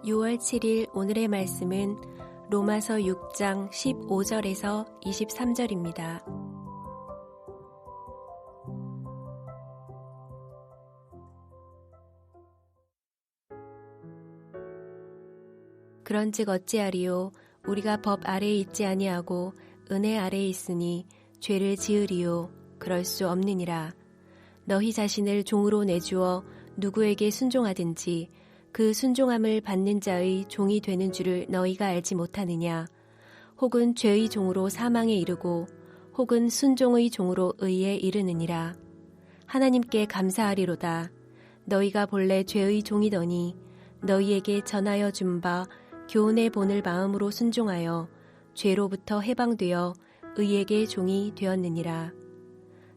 6월 7일 오늘의 말씀은 로마서 6장 15절에서 23절입니다. 그런즉 어찌하리요? 우리가 법 아래에 있지 아니하고 은혜 아래에 있으니 죄를 지으리요? 그럴 수 없느니라. 너희 자신을 종으로 내주어 누구에게 순종하든지 그 순종함을 받는 자의 종이 되는 줄을 너희가 알지 못하느냐? 혹은 죄의 종으로 사망에 이르고 혹은 순종의 종으로 의에 이르느니라. 하나님께 감사하리로다. 너희가 본래 죄의 종이더니 너희에게 전하여 준 바 교훈의 본을 마음으로 순종하여 죄로부터 해방되어 의에게 종이 되었느니라.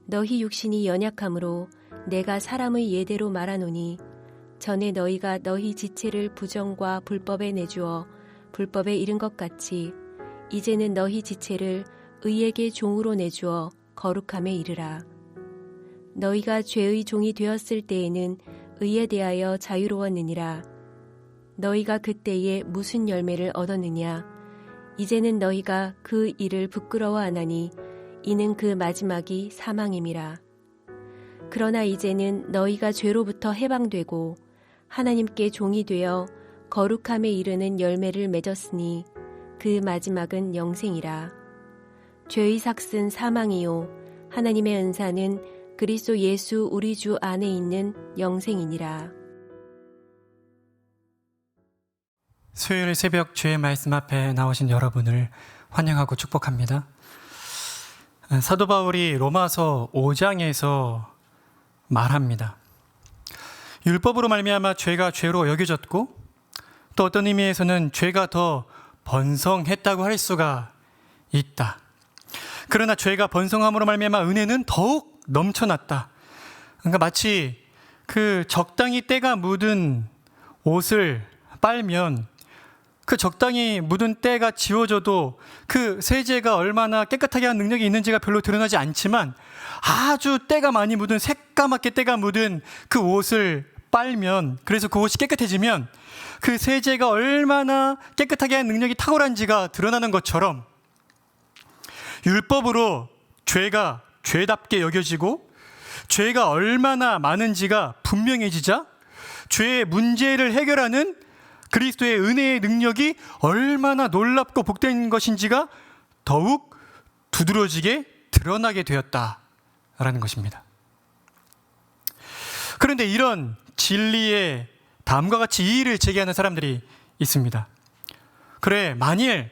너희 육신이 연약함으로 내가 사람의 예대로 말하노니 전에 너희가 너희 지체를 부정과 불법에 내주어 불법에 이른 것 같이 이제는 너희 지체를 의에게 종으로 내주어 거룩함에 이르라. 너희가 죄의 종이 되었을 때에는 의에 대하여 자유로웠느니라. 너희가 그때에 무슨 열매를 얻었느냐? 이제는 너희가 그 일을 부끄러워 안 하니 이는 그 마지막이 사망임이라. 그러나 이제는 너희가 죄로부터 해방되고 하나님께 종이 되어 거룩함에 이르는 열매를 맺었으니 그 마지막은 영생이라. 죄의 삭은 사망이요 하나님의 은사는 그리스도 예수 우리 주 안에 있는 영생이니라. 수요일 새벽 주의 말씀 앞에 나오신 여러분을 환영하고 축복합니다. 사도 바울이 로마서 5장에서 말합니다. 율법으로 말미암아 죄가 죄로 여겨졌고 또 어떤 의미에서는 죄가 더 번성했다고 할 수가 있다. 그러나 죄가 번성함으로 말미암아 은혜는 더욱 넘쳐났다. 그러니까 마치 그 적당히 때가 묻은 옷을 빨면 그 적당히 묻은 때가 지워져도 그 세제가 얼마나 깨끗하게 한 능력이 있는지가 별로 드러나지 않지만 아주 때가 많이 묻은 새까맣게 때가 묻은 그 옷을 빨면, 그래서 그 옷이 깨끗해지면 그 세제가 얼마나 깨끗하게 한 능력이 탁월한지가 드러나는 것처럼 율법으로 죄가 죄답게 여겨지고 죄가 얼마나 많은지가 분명해지자 죄의 문제를 해결하는 그리스도의 은혜의 능력이 얼마나 놀랍고 복된 것인지가 더욱 두드러지게 드러나게 되었다라는 것입니다. 그런데 이런 진리의 다음과 같이 이의를 제기하는 사람들이 있습니다. 그래, 만일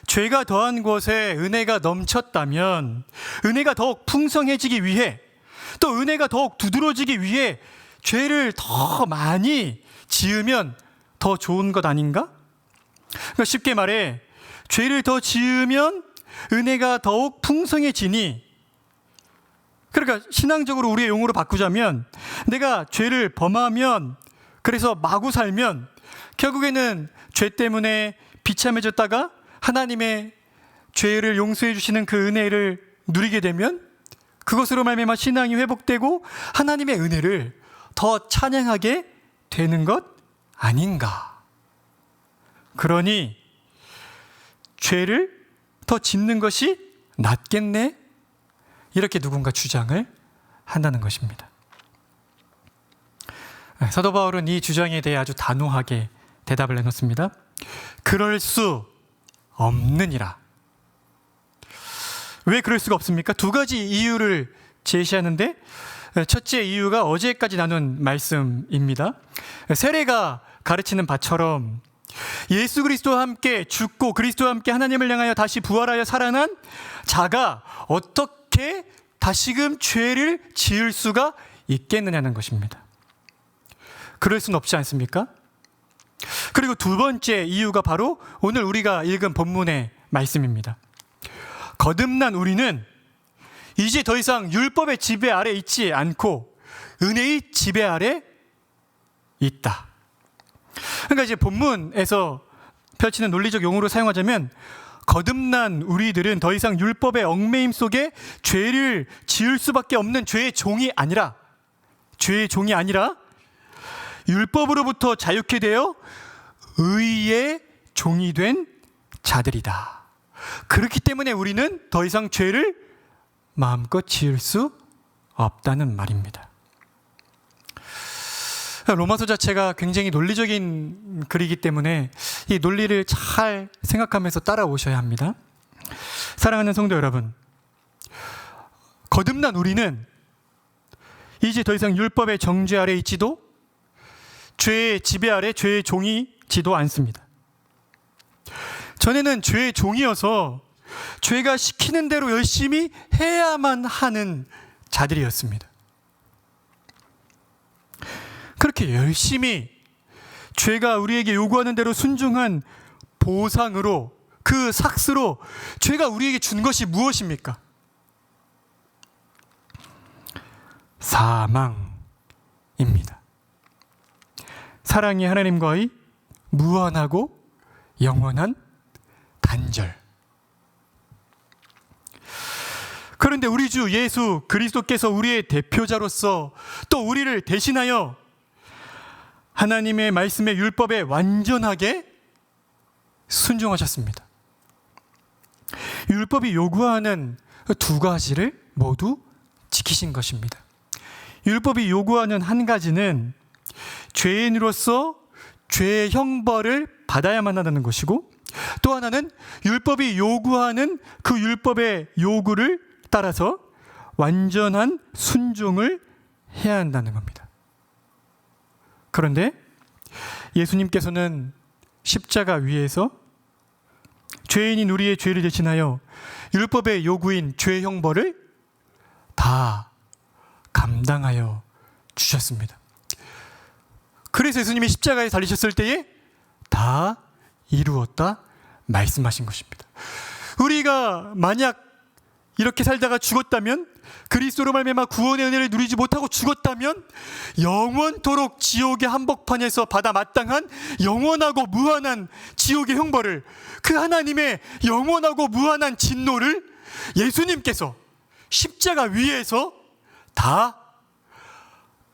죄가 더한 곳에 은혜가 넘쳤다면 은혜가 더욱 풍성해지기 위해 또 은혜가 더욱 두드러지기 위해 죄를 더 많이 지으면 더 좋은 것 아닌가? 그러니까 쉽게 말해 죄를 더 지으면 은혜가 더욱 풍성해지니, 그러니까 신앙적으로 우리의 용어로 바꾸자면 내가 죄를 범하면, 그래서 마구 살면 결국에는 죄 때문에 비참해졌다가 하나님의 죄를 용서해 주시는 그 은혜를 누리게 되면 그것으로 말미암아 신앙이 회복되고 하나님의 은혜를 더 찬양하게 되는 것 아닌가. 그러니 죄를 더 짓는 것이 낫겠네, 이렇게 누군가 주장을 한다는 것입니다. 사도 바울은 이 주장에 대해 아주 단호하게 대답을 내놓습니다. 그럴 수 없느니라. 왜 그럴 수가 없습니까? 두 가지 이유를 제시하는데, 첫째 이유가 어제까지 나눈 말씀입니다. 세례가 가르치는 바처럼 예수 그리스도와 함께 죽고 그리스도와 함께 하나님을 향하여 다시 부활하여 살아난 자가 어떻게 다시금 죄를 지을 수가 있겠느냐는 것입니다. 그럴 수는 없지 않습니까? 그리고 두 번째 이유가 바로 오늘 우리가 읽은 본문의 말씀입니다. 거듭난 우리는 이제 더 이상 율법의 지배 아래 있지 않고 은혜의 지배 아래 있다. 그러니까 이제 본문에서 펼치는 논리적 용어로 사용하자면 거듭난 우리들은 더 이상 율법의 얽매임 속에 죄를 지을 수밖에 없는 죄의 종이 아니라 율법으로부터 자유케 되어 의의 종이 된 자들이다. 그렇기 때문에 우리는 더 이상 죄를 마음껏 지을 수 없다는 말입니다. 로마서 자체가 굉장히 논리적인 글이기 때문에 이 논리를 잘 생각하면서 따라오셔야 합니다. 사랑하는 성도 여러분, 거듭난 우리는 이제 더 이상 율법의 정죄 아래 있지도 죄의 지배 아래 죄의 종이지도 않습니다. 전에는 죄의 종이어서 죄가 시키는 대로 열심히 해야만 하는 자들이었습니다. 그렇게 열심히 죄가 우리에게 요구하는 대로 순종한 보상으로, 그 삭스로 죄가 우리에게 준 것이 무엇입니까? 사망입니다. 사랑이 하나님과의 무한하고 영원한 단절. 그런데 우리 주 예수 그리스도께서 우리의 대표자로서 또 우리를 대신하여 하나님의 말씀의 율법에 완전하게 순종하셨습니다. 율법이 요구하는 두 가지를 모두 지키신 것입니다. 율법이 요구하는 한 가지는 죄인으로서 죄의 형벌을 받아야만 한다는 것이고, 또 하나는 율법이 요구하는 그 율법의 요구를 따라서 완전한 순종을 해야 한다는 겁니다. 그런데 예수님께서는 십자가 위에서 죄인인 우리의 죄를 대신하여 율법의 요구인 죄의 형벌을 다 감당하여 주셨습니다. 그래서 예수님이 십자가에 달리셨을 때에 다 이루었다 말씀하신 것입니다. 우리가 만약 이렇게 살다가 죽었다면, 그리스도로 말미암아 구원의 은혜를 누리지 못하고 죽었다면 영원토록 지옥의 한복판에서 받아 마땅한 영원하고 무한한 지옥의 형벌을, 그 하나님의 영원하고 무한한 진노를 예수님께서 십자가 위에서 다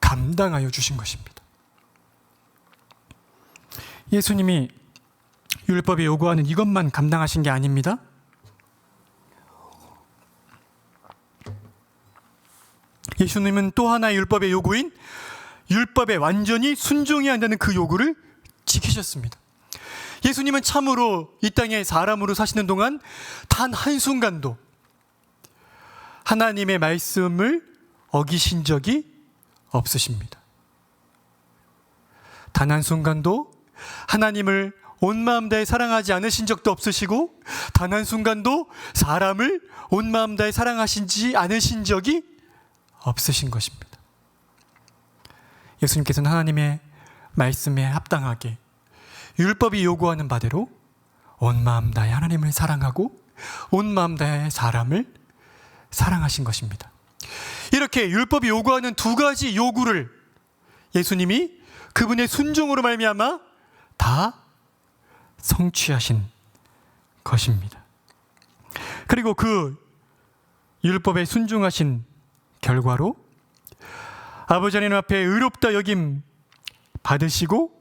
감당하여 주신 것입니다. 예수님이 율법이 요구하는 이것만 감당하신 게 아닙니다. 예수님은 또 하나의 율법의 요구인 율법에 완전히 순종해야 한다는 그 요구를 지키셨습니다. 예수님은 참으로 이 땅에 사람으로 사시는 동안 단 한순간도 하나님의 말씀을 어기신 적이 없으십니다. 단 한순간도 하나님을 온 마음 다해 사랑하지 않으신 적도 없으시고, 단 한순간도 사람을 온 마음 다해 사랑하시지 않으신 적이 없으신 것입니다. 예수님께서는 하나님의 말씀에 합당하게 율법이 요구하는 바대로 온 마음 다해 하나님을 사랑하고 온 마음 다해 사람을 사랑하신 것입니다. 이렇게 율법이 요구하는 두 가지 요구를 예수님이 그분의 순종으로 말미암아 다 성취하신 것입니다. 그리고 그 율법에 순종하신 결과로 아버지 하나님 앞에 의롭다 여김 받으시고,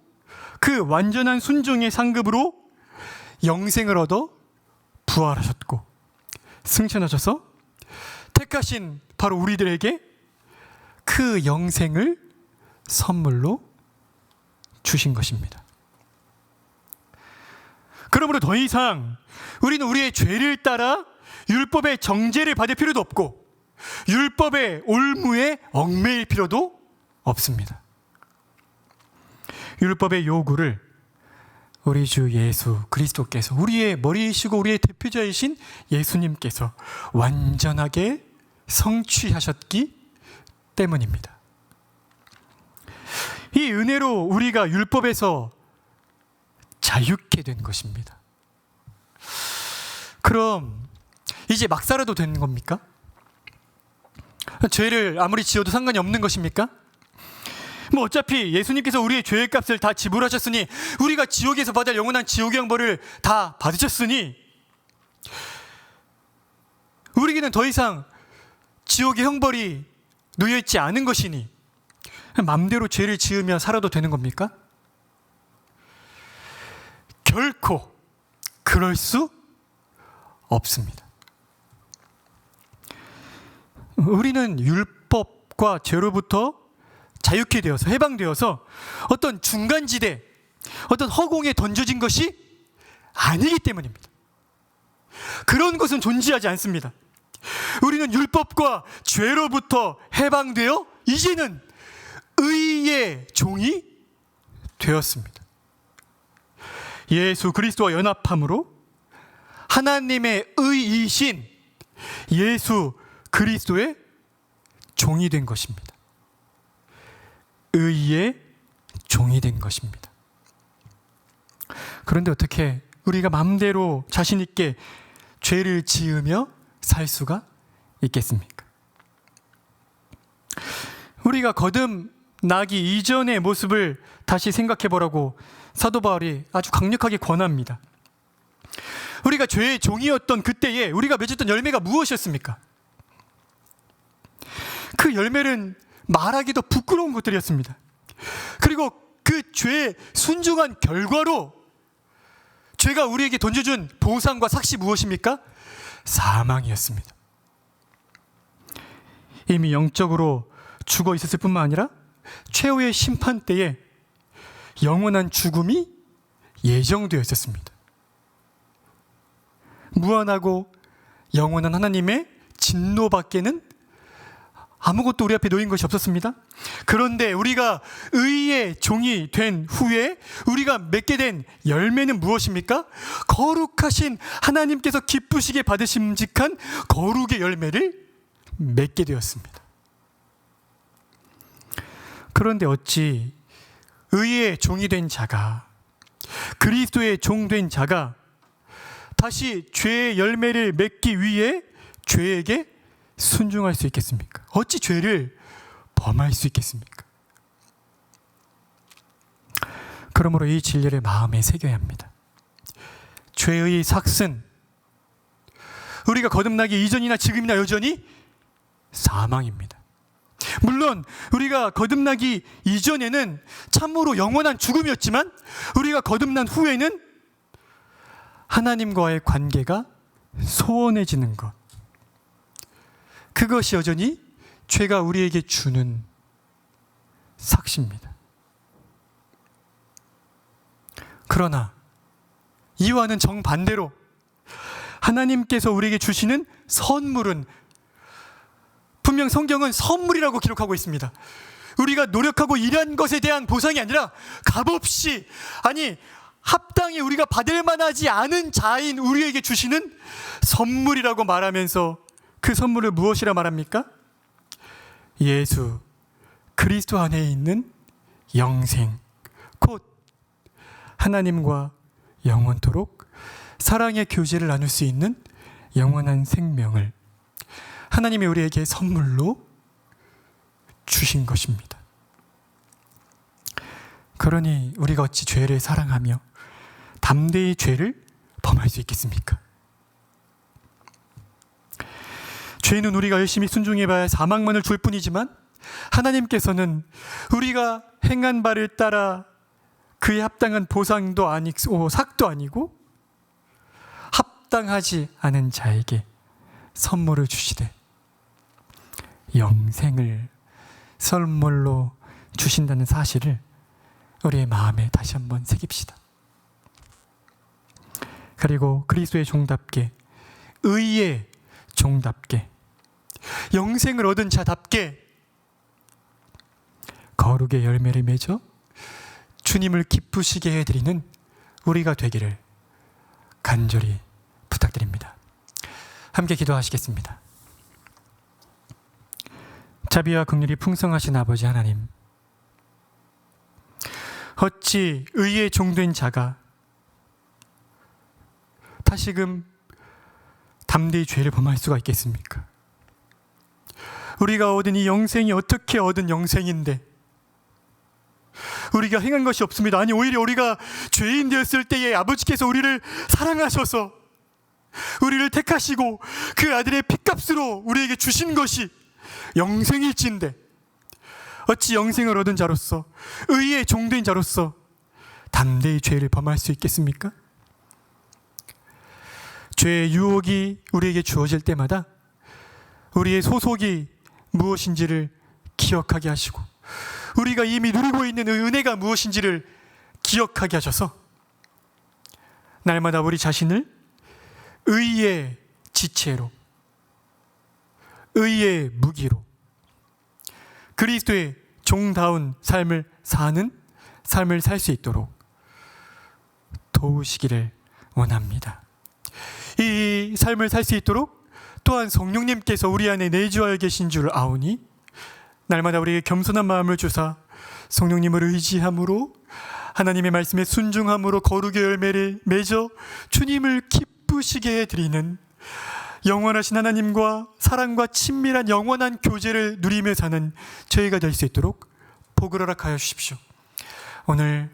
그 완전한 순종의 상급으로 영생을 얻어 부활하셨고 승천하셔서 택하신 바로 우리들에게 그 영생을 선물로 주신 것입니다. 그러므로 더 이상 우리는 우리의 죄를 따라 율법의 정죄를 받을 필요도 없고 율법의 올무에 얽매일 필요도 없습니다. 율법의 요구를 우리 주 예수 그리스도께서, 우리의 머리이시고 우리의 대표자이신 예수님께서 완전하게 성취하셨기 때문입니다. 이 은혜로 우리가 율법에서 자유케 된 것입니다. 그럼 이제 막 살아도 되는 겁니까? 죄를 아무리 지어도 상관이 없는 것입니까? 뭐 어차피 예수님께서 우리의 죄의 값을 다 지불하셨으니, 우리가 지옥에서 받을 영원한 지옥의 형벌을 다 받으셨으니 우리에게는 더 이상 지옥의 형벌이 놓여있지 않은 것이니 마음대로 죄를 지으며 살아도 되는 겁니까? 결코 그럴 수 없습니다. 우리는 율법과 죄로부터 자유케 되어서 해방되어서 어떤 중간지대, 어떤 허공에 던져진 것이 아니기 때문입니다. 그런 것은 존재하지 않습니다. 우리는 율법과 죄로부터 해방되어 이제는 의의 종이 되었습니다. 예수 그리스도와 연합함으로 하나님의 의이신 예수 그리스도의 종이 된 것입니다. 의의 종이 된 것입니다. 그런데 어떻게 우리가 마음대로 자신 있게 죄를 지으며 살 수가 있겠습니까? 우리가 거듭나기 이전의 모습을 다시 생각해 보라고 사도 바울이 아주 강력하게 권합니다. 우리가 죄의 종이었던 그때에 우리가 맺었던 열매가 무엇이었습니까? 그 열매는 말하기도 부끄러운 것들이었습니다. 그리고 그 죄에 순종한 결과로 죄가 우리에게 던져준 보상과 삭시 무엇입니까? 사망이었습니다. 이미 영적으로 죽어 있었을 뿐만 아니라 최후의 심판 때에 영원한 죽음이 예정되어 있었습니다. 무한하고 영원한 하나님의 진노밖에는 아무것도 우리 앞에 놓인 것이 없었습니다. 그런데 우리가 의의 종이 된 후에 우리가 맺게 된 열매는 무엇입니까? 거룩하신 하나님께서 기쁘시게 받으심직한 거룩의 열매를 맺게 되었습니다. 그런데 어찌 의의 종이 된 자가, 그리스도의 종 된 자가 다시 죄의 열매를 맺기 위해 죄에게 순종할 수 있겠습니까? 어찌 죄를 범할 수 있겠습니까? 그러므로 이 진리를 마음에 새겨야 합니다. 죄의 삭은 우리가 거듭나기 이전이나 지금이나 여전히 사망입니다. 물론 우리가 거듭나기 이전에는 참으로 영원한 죽음이었지만 우리가 거듭난 후에는 하나님과의 관계가 소원해지는 것, 그것이 여전히 죄가 우리에게 주는 삭시입니다. 그러나 이와는 정반대로 하나님께서 우리에게 주시는 선물은, 분명 성경은 선물이라고 기록하고 있습니다. 우리가 노력하고 일한 것에 대한 보상이 아니라 값없이, 아니 합당히 우리가 받을 만하지 않은 자인 우리에게 주시는 선물이라고 말하면서 그 선물을 무엇이라 말합니까? 예수 그리스도 안에 있는 영생, 곧 하나님과 영원토록 사랑의 교제를 나눌 수 있는 영원한 생명을 하나님이 우리에게 선물로 주신 것입니다. 그러니 우리가 어찌 죄를 사랑하며 담대히 죄를 범할 수 있겠습니까? 죄는 우리가 열심히 순종해봐야 사망만을 줄 뿐이지만 하나님께서는 우리가 행한 바를 따라 그에 합당한 보상도 아니고 삭도 아니고 합당하지 않은 자에게 선물을 주시되 영생을 선물로 주신다는 사실을 우리의 마음에 다시 한번 새깁시다. 그리고 그리스도의 종답게, 의의 종답게, 영생을 얻은 자답게 거룩의 열매를 맺어 주님을 기쁘시게 해드리는 우리가 되기를 간절히 부탁드립니다. 함께 기도하시겠습니다. 자비와 긍휼이 풍성하신 아버지 하나님, 어찌 의의 종된 자가 다시금 담대히 죄를 범할 수가 있겠습니까? 우리가 얻은 이 영생이 어떻게 얻은 영생인데 우리가 행한 것이 없습니다. 아니 오히려 우리가 죄인 되었을 때에 아버지께서 우리를 사랑하셔서 우리를 택하시고 그 아들의 핏값으로 우리에게 주신 것이 영생일진데 어찌 영생을 얻은 자로서 의의 종된 자로서 담대히 죄를 범할 수 있겠습니까? 죄의 유혹이 우리에게 주어질 때마다 우리의 소속이 무엇인지를 기억하게 하시고 우리가 이미 누리고 있는 은혜가 무엇인지를 기억하게 하셔서 날마다 우리 자신을 의의 지체로, 의의 무기로 그리스도의 종다운 삶을 사는 삶을 살 수 있도록 도우시기를 원합니다. 이 삶을 살 수 있도록 또한 성령님께서 우리 안에 내주하여 계신 줄 아오니 날마다 우리에게 겸손한 마음을 주사 성령님을 의지함으로 하나님의 말씀에 순종함으로 거룩의 열매를 맺어 주님을 기쁘시게 해드리는 영원하신 하나님과 사랑과 친밀한 영원한 교제를 누리며 사는 저희가 될 수 있도록 복을 허락하여 주십시오. 오늘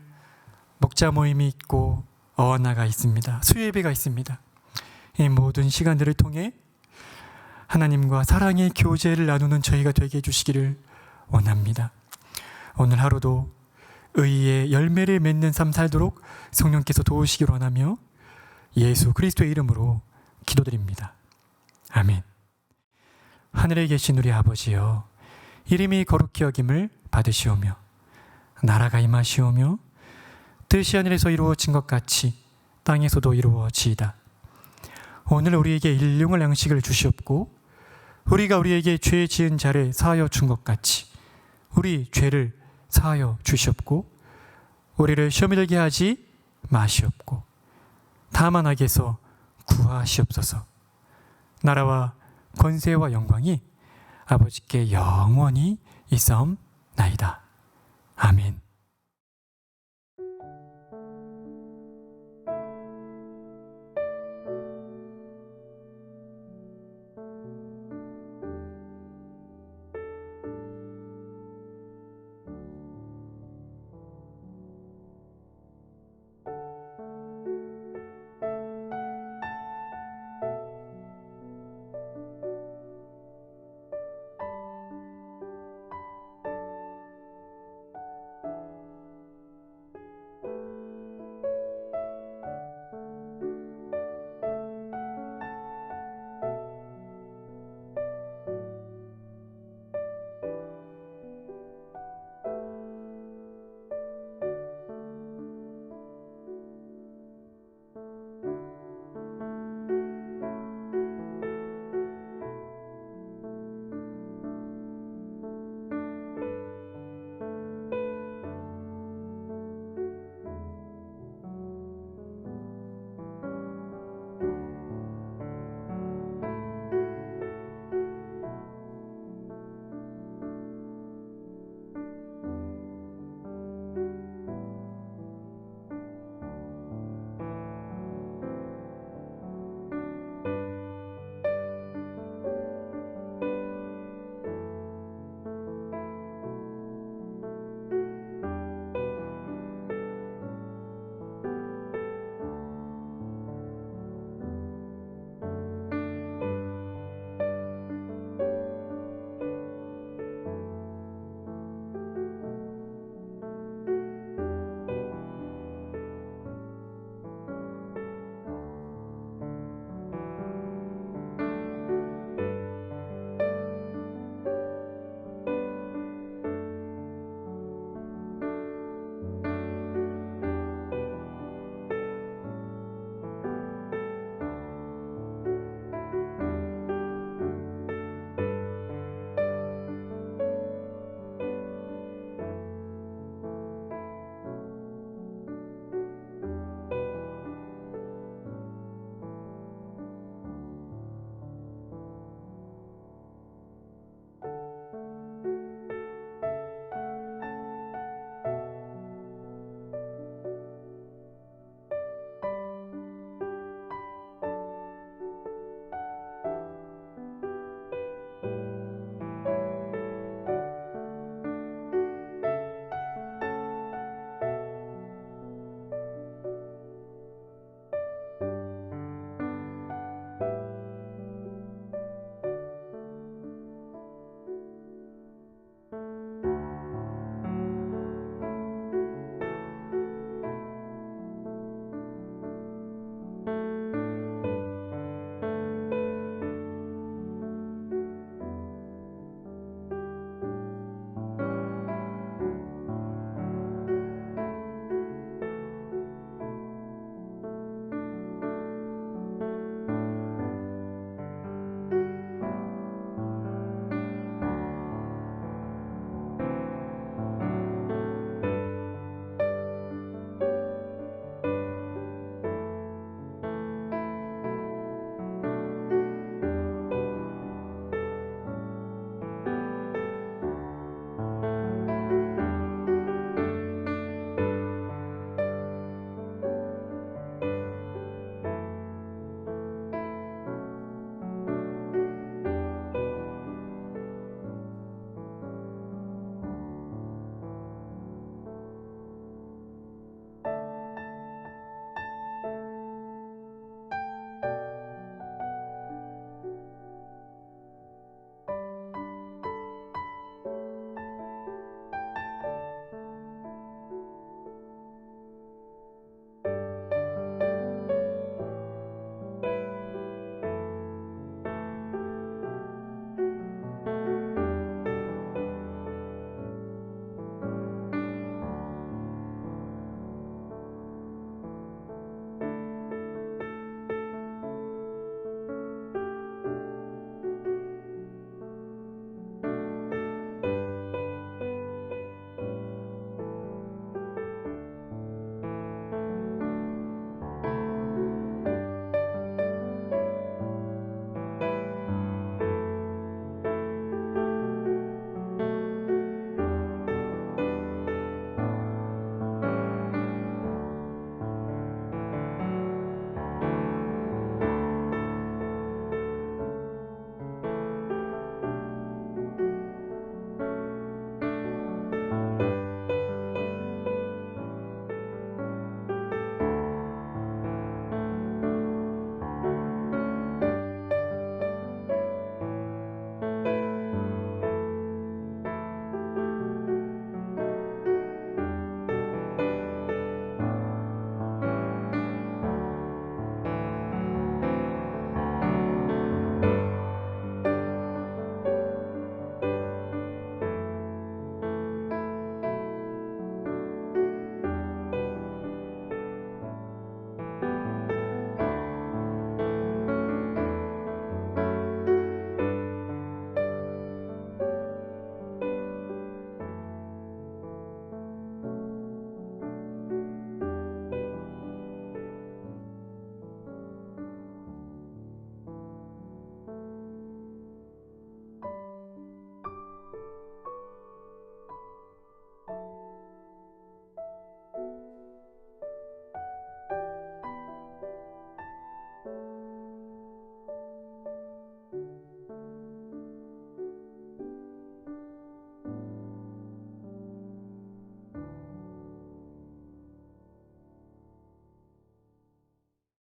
목자 모임이 있고 어원나가 있습니다. 수요예배가 있습니다. 이 모든 시간들을 통해 하나님과 사랑의 교제를 나누는 저희가 되게 해주시기를 원합니다. 오늘 하루도 의의 열매를 맺는 삶 살도록 성령께서 도우시기를 원하며 예수 그리스도의 이름으로 기도드립니다. 아멘. 하늘에 계신 우리 아버지여, 이름이 거룩히 여김을 받으시오며 나라가 임하시오며 뜻이 하늘에서 이루어진 것 같이 땅에서도 이루어지이다. 오늘 우리에게 일용할 양식을 주시옵고 우리가 우리에게 죄 지은 자를 사하여 준 것 같이 우리 죄를 사하여 주시옵고 우리를 시험에 들게 하지 마시옵고 다만 악에서 구하시옵소서. 나라와 권세와 영광이 아버지께 영원히 있사옵나이다. 아멘.